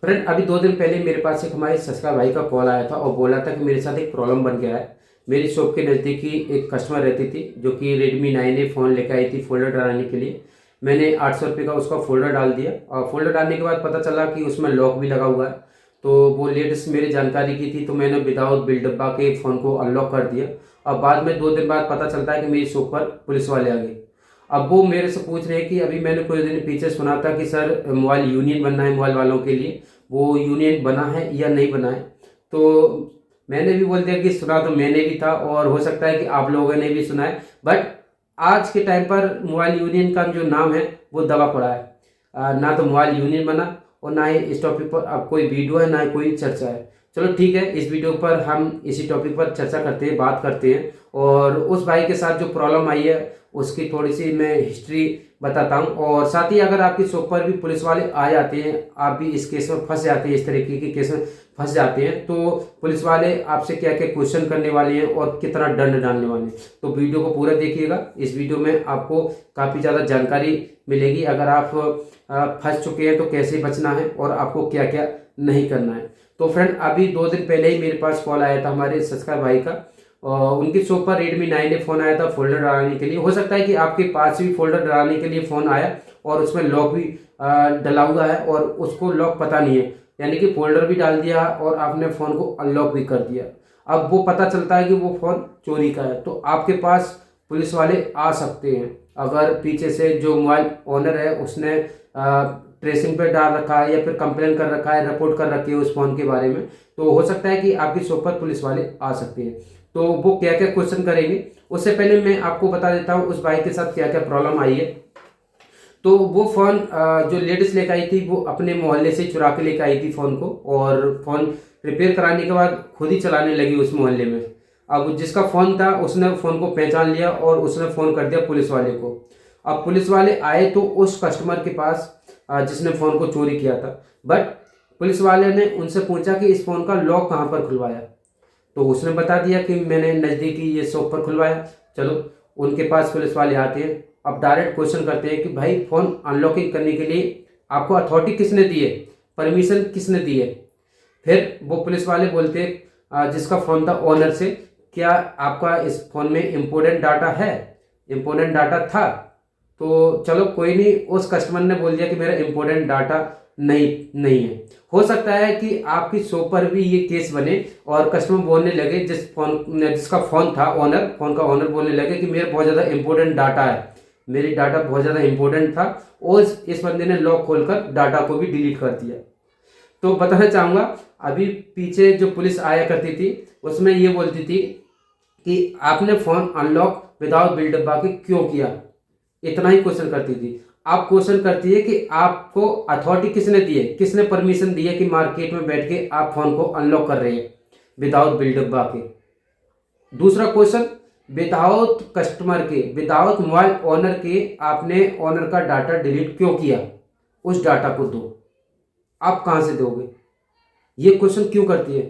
Friend, अभी 2 दिन पहले मेरे पास एक हमारे सब्सक्राइबर भाई का कॉल आया था और बोला था कि मेरे साथ एक प्रॉब्लम बन गया है। मेरी शॉप के नज़दीक ही एक कस्टमर रहती थी जो कि Redmi 9A फ़ोन लेकर आई थी फोल्डर डालने के लिए। मैंने 800 रुपये का उसका फोल्डर डाल दिया और फोल्डर डालने के बाद पता चला कि उसमें लॉक भी लगा हुआ है। तो वो लेटेस्ट मेरी जानकारी की थी, तो मैंने विदाउट बिल डब्बा के फ़ोन को अनलॉक कर दिया। और बाद में 2 दिन बाद पता चलता है कि मेरी शॉप पर पुलिस वाले आ गए। अब वो मेरे से पूछ रहे हैं कि अभी मैंने कुछ दिन पीछे सुना था कि सर मोबाइल यूनियन बनना है मोबाइल वालों के लिए, वो यूनियन बना है या नहीं बना है। तो मैंने भी बोल दिया कि सुना तो मैंने भी था और हो सकता है कि आप लोगों ने भी सुना है, बट आज के टाइम पर मोबाइल यूनियन का जो नाम है वो दबा पड़ा है। ना तो मोबाइल यूनियन बना और ना ही इस टॉपिक पर अब कोई वीडियो है, ना ही कोई चर्चा है। चलो ठीक है, इस वीडियो पर हम इसी टॉपिक पर चर्चा करते हैं, बात करते हैं और उस भाई के साथ जो प्रॉब्लम आई है उसकी थोड़ी सी मैं हिस्ट्री बताता हूँ। और साथ ही अगर आपकी शॉप पर भी पुलिस वाले आ जाते हैं, आप भी इस केस में फंस जाते हैं, इस तरीके के केस में फंस जाते हैं, तो पुलिस वाले आपसे क्या क्या क्वेश्चन करने वाले हैं और कितना दंड डालने वाले हैं, तो वीडियो को पूरा देखिएगा। इस वीडियो में आपको काफ़ी ज़्यादा जानकारी मिलेगी। अगर आप फंस चुके हैं तो कैसे बचना है और आपको क्या क्या नहीं करना है। तो फ्रेंड, अभी 2 दिन पहले ही मेरे पास कॉल आया था हमारे सब्सक्राइबर भाई का। उनकी शॉप पर Redmi 9A फ़ोन आया था फोल्डर डालने के लिए। हो सकता है कि आपके पास भी फोल्डर डालने के लिए फ़ोन आया और उसमें लॉक भी डला हुआ है और उसको लॉक पता नहीं है, यानी कि फोल्डर भी डाल दिया और आपने फ़ोन को अनलॉक भी कर दिया। अब वो पता चलता है कि वो फ़ोन चोरी का है, तो आपके पास पुलिस वाले आ सकते हैं। अगर पीछे से जो मोबाइल ओनर है उसने ट्रेसिंग पे डाल रखा है या फिर कंप्लेन कर रखा है, रिपोर्ट कर रखी है उस फ़ोन के बारे में, तो हो सकता है कि आपकी शॉप पर पुलिस वाले आ सकते हैं। तो वो क्या क्या क्वेश्चन करेंगे उससे पहले मैं आपको बता देता हूँ उस भाई के साथ क्या क्या प्रॉब्लम आई है। तो वो फ़ोन जो लेडीज लेकर आई थी वो अपने मोहल्ले से चुरा के लेकर आई थी फ़ोन को, और फ़ोन रिपेयर कराने के बाद खुद ही चलाने लगी उस मोहल्ले में। अब जिसका फ़ोन था उसने फ़ोन को पहचान लिया और उसने फ़ोन कर दिया पुलिस वाले को। अब पुलिस वाले आए तो उस कस्टमर के पास जिसने फ़ोन को चोरी किया था, बट पुलिस वाले ने उनसे पूछा कि इस फ़ोन का लॉक कहाँ पर खुलवाया, तो उसने बता दिया कि मैंने नज़दीकी ये शॉप पर खुलवाया। चलो, उनके पास पुलिस वाले आते हैं। अब डायरेक्ट क्वेश्चन करते हैं कि भाई फ़ोन अनलॉकिंग करने के लिए आपको अथॉरिटी किसने दी है, परमिशन किसने दी है। फिर वो पुलिस वाले बोलते हैं जिसका फ़ोन था ओनर से, क्या आपका इस फ़ोन में इम्पोर्टेंट डाटा है, इम्पोर्टेंट डाटा था। तो चलो कोई नहीं, उस कस्टमर ने बोल दिया कि मेरा इम्पोर्टेंट डाटा नहीं नहीं है। हो सकता है कि आपकी शॉप पर भी ये केस बने और कस्टमर बोलने लगे, जिसका फ़ोन था ओनर, फ़ोन का ओनर बोलने लगे कि मेरा बहुत ज़्यादा इंपॉर्टेंट डाटा है, मेरी डाटा बहुत ज़्यादा इंपॉर्टेंट था, और इस बंदे ने लॉक खोलकर डाटा को भी डिलीट कर दिया। तो बताना चाहूँगा, अभी पीछे जो पुलिस आया करती थी उसमें ये बोलती थी कि आपने फ़ोन अनलॉक विदाउट बिल डब्बा के क्यों किया, इतना ही क्वेश्चन करती थी। आप क्वेश्चन करती है कि आपको अथॉरिटी किसने दी है, किसने परमिशन दी है कि मार्केट में बैठ के आप फोन को अनलॉक कर रहे हैं विदाउट बिल डब्बा के। दूसरा क्वेश्चन, विदाउट कस्टमर के, विदाउट मोबाइल ओनर के आपने ओनर का डाटा डिलीट क्यों किया, उस डाटा को दो, आप कहां से दोगे। ये क्वेश्चन क्यों करती है,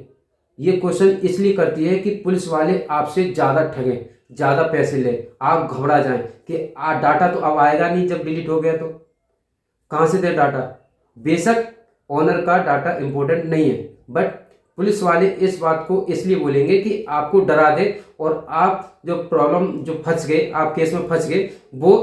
ये क्वेश्चन इसलिए करती है कि पुलिस वाले आपसे ज़्यादा ठगें, ज़्यादा पैसे ले, आप घबरा जाएं कि डाटा तो अब आएगा नहीं, जब डिलीट हो गया तो कहाँ से दे डाटा। बेशक ओनर का डाटा इंपॉर्टेंट नहीं है, बट पुलिस वाले इस बात को इसलिए बोलेंगे कि आपको डरा दे और आप जो प्रॉब्लम जो फंस गए, आप केस में फंस गए, वो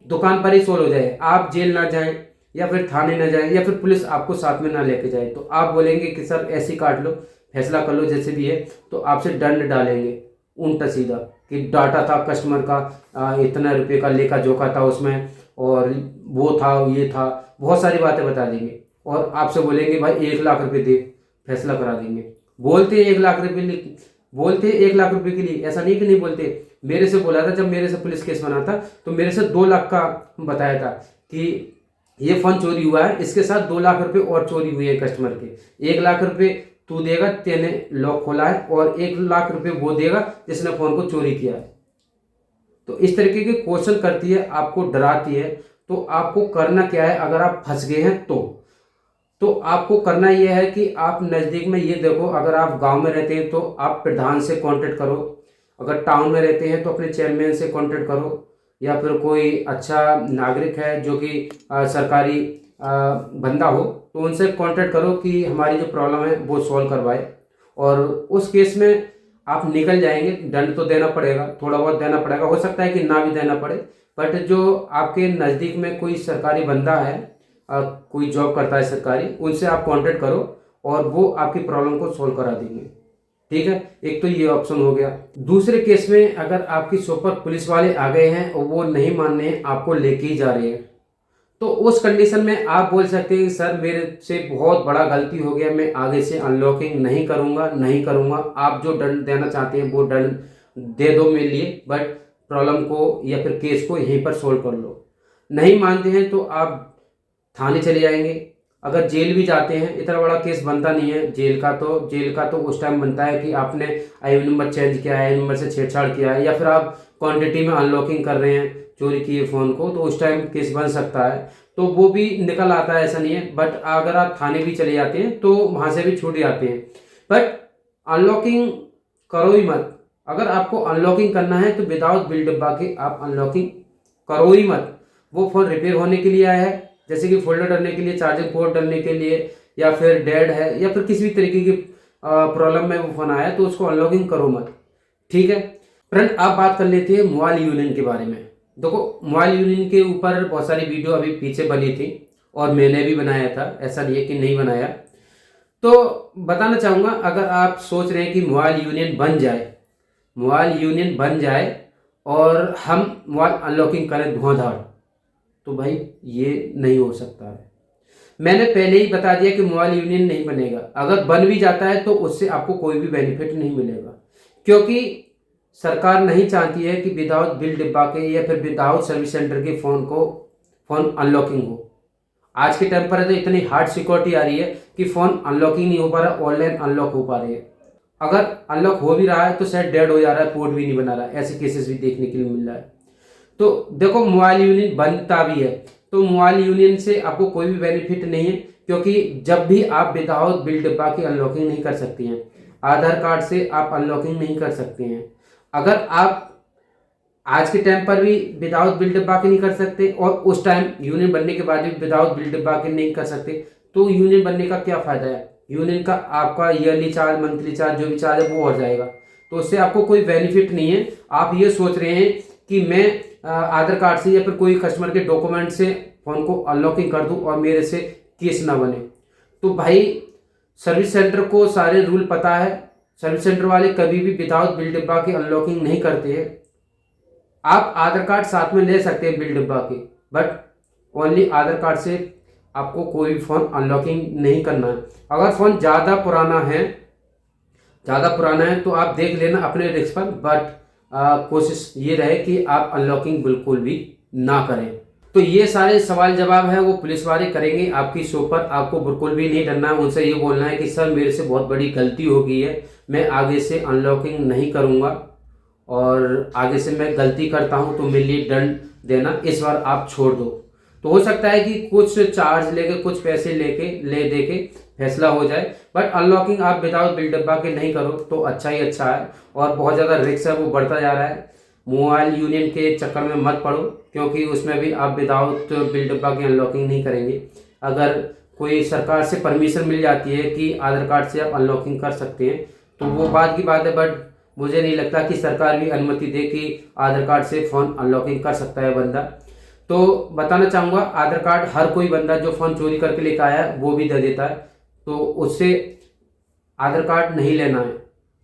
दुकान पर ही सोल्व हो जाए, आप जेल ना जाएं या फिर थाने ना जाएं या फिर पुलिस आपको साथ में ना लेके जाए। तो आप बोलेंगे कि सर ऐसे ही काट लो, फैसला कर लो जैसे भी है, तो आपसे दंड डालेंगे उल्टा सीधा कि डाटा था कस्टमर का, इतना रुपए का लेखा जोखा था उसमें, और वो था ये था, बहुत सारी बातें बता देंगे और आपसे बोलेंगे भाई 1 लाख रुपए दे, फैसला करा देंगे। बोलते 1 लाख रुपए, बोलते 1 लाख रुपए के लिए, ऐसा नहीं कि नहीं बोलते। मेरे से बोला था, जब मेरे से पुलिस केस बना था तो मेरे से 2 लाख का बताया था कि ये फोन चोरी हुआ है, इसके साथ 2 लाख रुपए और चोरी हुई है कस्टमर के। 1 लाख रुपए तू देगा, तेने लॉक खोला है, और 1 लाख रुपए वो देगा जिसने फोन को चोरी किया है। तो इस तरीके के क्वेश्चन करती है, आपको डराती है। तो आपको करना क्या है, अगर आप फंस गए हैं तो आपको करना यह है कि आप नज़दीक में ये देखो, अगर आप गांव में रहते हैं तो आप प्रधान से कांटेक्ट करो, अगर टाउन में रहते हैं तो अपने चेयरमैन से कांटेक्ट करो, या फिर कोई अच्छा नागरिक है जो कि सरकारी बंदा हो, तो उनसे कांटेक्ट करो कि हमारी जो प्रॉब्लम है वो सॉल्व करवाए, और उस केस में आप निकल जाएंगे। दंड तो देना पड़ेगा, थोड़ा बहुत देना पड़ेगा, हो सकता है कि ना भी देना पड़े, बट जो आपके नज़दीक में कोई सरकारी बंदा है, कोई जॉब करता है सरकारी, उनसे आप कांटेक्ट करो और वो आपकी प्रॉब्लम को सॉल्व करा देंगे। ठीक है, एक तो ये ऑप्शन हो गया। दूसरे केस में अगर आपकी शॉप पर पुलिस वाले आ गए हैं और वो नहीं मान रहे हैं, आपको लेके ही जा रहे हैं, तो उस कंडीशन में आप बोल सकते हैं सर मेरे से बहुत बड़ा गलती हो गया, मैं आगे से अनलॉकिंग नहीं करूंगा। आप जो दंड देना चाहते हैं वो दंड दे दो मेरे लिए, बट प्रॉब्लम को या फिर केस को यहीं पर सोल्व कर लो। नहीं मानते हैं तो आप थाने चले जाएंगे। अगर जेल भी जाते हैं, इतना बड़ा केस बनता नहीं है जेल का तो उस टाइम बनता है कि आपने आई नंबर चेंज किया है, आई नंबर से छेड़छाड़ किया है, या फिर आप क्वांटिटी में अनलॉकिंग कर रहे हैं चोरी किए फ़ोन को, तो उस टाइम केस बन सकता है, तो वो भी निकल आता है, ऐसा नहीं है। बट अगर आप थाने भी चले जाते हैं तो वहाँ से भी छूट जाते हैं। बट अनलॉकिंग करो ही मत। अगर आपको अनलॉकिंग करना है तो विदाउट बिल डब्बा के आप अनलॉकिंग करो ही मत। वो फ़ोन रिपेयर होने के लिए आया है, जैसे कि फोल्डर डालने के लिए, चार्जिंग पोर्ट डालने के लिए, या फिर डेड है, या फिर किसी भी तरीके की प्रॉब्लम में वो फ़ोन आया, तो उसको अनलॉकिंग करो मत। ठीक है फ्रेंड, आप बात कर लेते हैं मोबाइल यूनियन के बारे में। देखो, मोबाइल यूनियन के ऊपर बहुत सारी वीडियो अभी पीछे बनी थी और मैंने भी बनाया था, ऐसा नहीं है कि नहीं बनाया। तो बताना चाहूँगा, अगर आप सोच रहे हैं कि मोबाइल यूनियन बन जाए और हम मोबाइल अनलॉकिंग करें धुआंधार, तो भाई ये नहीं हो सकता है। मैंने पहले ही बता दिया कि मोबाइल यूनियन नहीं बनेगा। अगर बन भी जाता है तो उससे आपको कोई भी बेनिफिट नहीं मिलेगा, क्योंकि सरकार नहीं चाहती है कि विदाउट बिल डिब्बा के या फिर विदाउट सर्विस सेंटर के फ़ोन अनलॉकिंग हो। आज के टाइम पर तो इतनी हार्ड सिक्योरिटी आ रही है कि फ़ोन अनलॉकिंग नहीं हो पा रहा, ऑनलाइन अनलॉक हो पा रहे हैं। अगर अनलॉक हो भी रहा है तो शायद डेड हो जा रहा है, पोर्ट भी नहीं बना रहा है, ऐसे केसेस भी देखने के लिए मिल रहा है। तो देखो, मोबाइल यूनियन बनता भी है तो मोबाइल यूनियन से आपको कोई भी बेनिफिट नहीं है, क्योंकि जब भी आप विदाउट बिल डिब्बा की अनलॉकिंग नहीं कर सकते हैं, आधार कार्ड से आप अनलॉकिंग नहीं कर सकते हैं। अगर आप आज के टाइम पर भी विदाउट बिल डिब्बा के नहीं कर सकते और उस टाइम यूनियन बनने के बाद भी विदाउट बिल डिब्बा के नहीं कर सकते, तो यूनियन बनने का क्या फ़ायदा है? यूनियन का आपका ईयरली चार्ज, मंथली चार्ज, जो भी चार्ज है वो हो जाएगा, तो उससे आपको कोई बेनिफिट नहीं है। आप ये सोच रहे हैं कि मैं आधार कार्ड से या फिर कोई कस्टमर के डॉक्यूमेंट से फ़ोन को अनलॉकिंग कर दूं और मेरे से केस ना बने। तो भाई, सर्विस सेंटर को सारे रूल पता है, सर्विस सेंटर वाले कभी भी विदाउट बिल डिब्बा के अनलॉकिंग नहीं करते हैं। आप आधार कार्ड साथ में ले सकते हैं बिल डिब्बा के, बट ओनली आधार कार्ड से आपको कोई भी फ़ोन अनलॉकिंग नहीं करना है। अगर फ़ोन ज़्यादा पुराना है तो आप देख लेना अपने रिस्क पर, बट कोशिश ये रहे कि आप अनलॉकिंग बिल्कुल भी ना करें। तो ये सारे सवाल जवाब है वो पुलिस वाले करेंगे आपकी शॉप पर। आपको बिल्कुल भी नहीं डरना है, उनसे ये बोलना है कि सर मेरे से बहुत बड़ी गलती हो गई है, मैं आगे से अनलॉकिंग नहीं करूँगा और आगे से मैं गलती करता हूँ तो मेरे लिए दंड देना, इस बार आप छोड़ दो। तो हो सकता है कि कुछ चार्ज लेके, कुछ पैसे दे के फैसला हो जाए, बट अनलॉकिंग आप विदाउट बिल डब्बा के नहीं करो तो अच्छा ही अच्छा है। और बहुत ज़्यादा रिस्क है, वो बढ़ता जा रहा है। मोबाइल यूनियन के चक्कर में मत पड़ो, क्योंकि उसमें भी आप विदाउट बिल डब्बा की अनलॉकिंग नहीं करेंगे। अगर कोई सरकार से परमिशन मिल जाती है कि आधार कार्ड से आप अनलॉकिंग कर सकते हैं तो वो बात की बात है, बट मुझे नहीं लगता कि सरकार भी अनुमति दे कि आधार कार्ड से फ़ोन अनलॉकिंग कर सकता है बंदा। तो बताना चाहूँगा, आधार कार्ड हर कोई बंदा जो फ़ोन चोरी करके लेकर आया है वो भी दे देता है, तो उससे आधार कार्ड नहीं लेना है।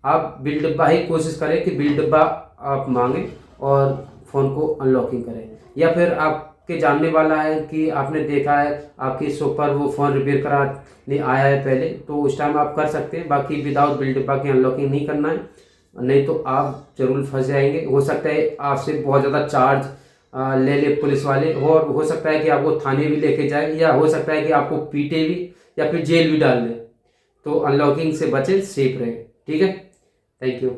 आप बिल डब्बा ही कोशिश करें कि बिल डब्बा आप मांगें और फ़ोन को अनलॉकिंग करें, या फिर आपके जानने वाला है कि आपने देखा है आपकी शॉप पर वो फ़ोन रिपेयर कराने आया है पहले, तो उस टाइम आप कर सकते हैं। बाकी विदाउट बिल डब्बा की अनलॉकिंग नहीं करना है, नहीं तो आप जरूर फंस जाएंगे। हो सकता है आपसे बहुत ज़्यादा चार्ज ले पुलिस वाले, और हो सकता है कि आपको थाने भी लेके जाए, या हो सकता है कि आपको पीटे भी या फिर जेल भी डाल दें। तो अनलॉकिंग से बचें, सेफ रहें। ठीक है, थैंक यू।